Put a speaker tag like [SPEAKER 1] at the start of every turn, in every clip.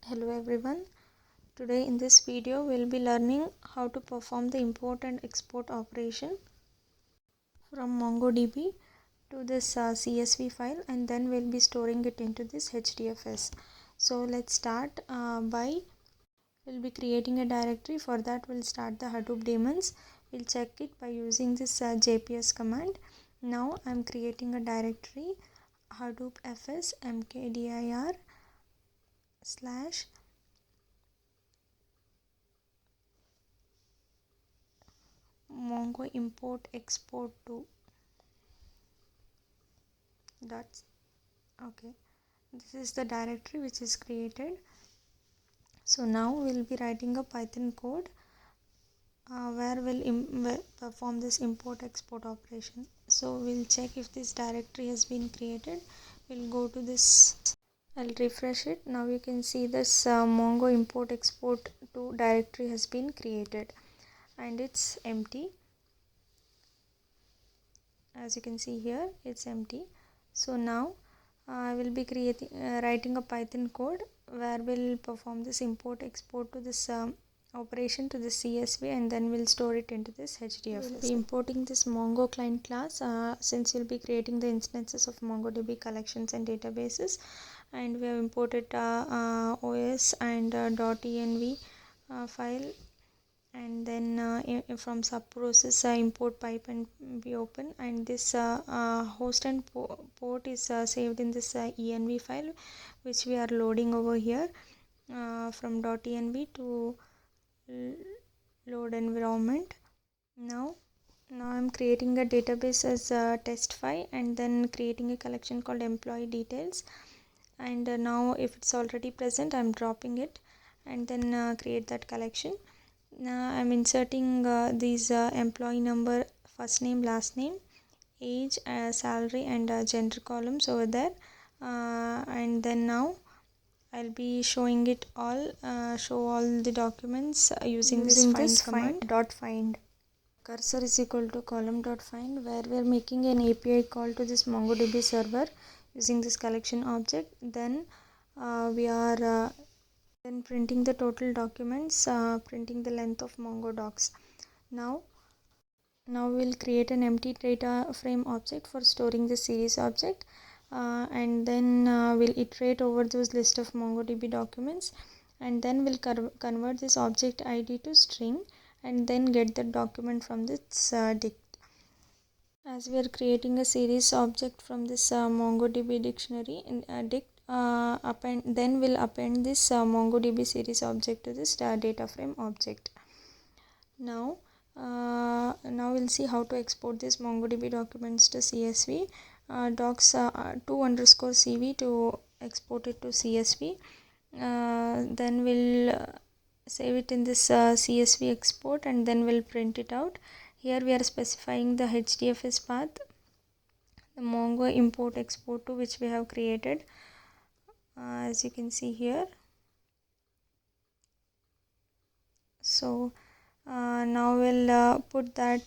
[SPEAKER 1] Hello everyone. Today in this video we'll be learning how to perform the import and export operation from MongoDB to this CSV file, and then we'll be storing it into this HDFS. So let's start we'll be creating a directory. For that we'll start the Hadoop daemons. We'll check it by using this JPS command. Now I'm creating a directory Hadoop fs mkdir slash mongo import export to. That's okay. This is the directory which is created. So now we'll be writing a Python code where we'll perform this import export operation. So we'll check if this directory has been created. We'll go to this. I'll refresh it. Now you can see this mongo import export to directory has been created and it's empty. As you can see here, it's empty. So now I will be writing a Python code where we'll perform this import export to this operation to the CSV, and then we'll store it into this HDFS. We'll be importing this Mongo client class since we'll be creating the instances of MongoDB collections and databases, and we have imported OS and .env file, and then from subprocess import pipe and be open, and this host and port is saved in this env file which we are loading over here from .env to load environment. Now I'm creating a database as test5, and then creating a collection called employee details, and now if it's already present I'm dropping it, and then create that collection. Now I'm inserting these employee number, first name, last name, age, salary, and gender columns over there, and then now I'll be showing it all, show all the documents using this find command. Find cursor is equal to column dot find, where we are making an API call to this MongoDB server using this collection object. Then we are then printing the total documents, printing the length of Mongo docs. Now we'll create an empty data frame object for storing the series object, and then we'll iterate over those list of MongoDB documents, and then we'll convert this object ID to string, and then get the document from this dict. As we are creating a series object from this MongoDB dictionary in dict, then we'll append this MongoDB series object to this data frame object. Now we'll see how to export this MongoDB documents to CSV. Docs 2_cv to export it to CSV. Then we'll save it in this CSV export, and then we'll print it out. Here we are specifying the HDFS path, the Mongo import export to which we have created, as you can see here. So now we'll put that.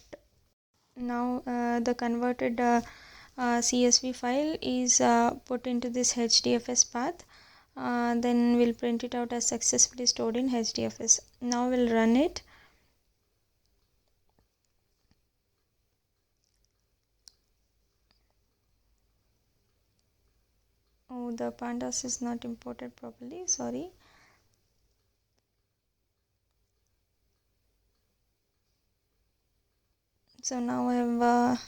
[SPEAKER 1] Now the converted CSV file is put into this HDFS path. Then we'll print it out as successfully stored in HDFS. Now we'll run it. Oh, the pandas is not imported properly, sorry. So now I have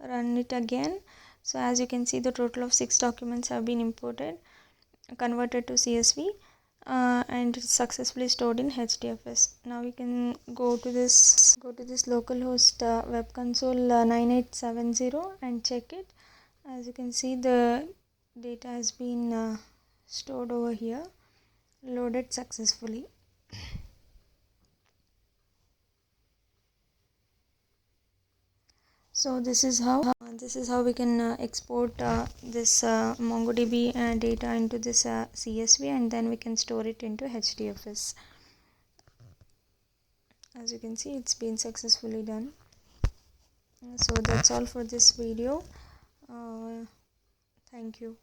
[SPEAKER 1] run it again. So as you can see, the total of 6 documents have been imported, converted to CSV, and it's successfully stored in HDFS. Now we can go to this localhost web console 9870 and check it. As you can see, the data has been stored over here, loaded successfully. So this is how we can export this MongoDB data into this CSV, and then we can store it into HDFS. As you can see, it's been successfully done. So that's all for this video. Thank you.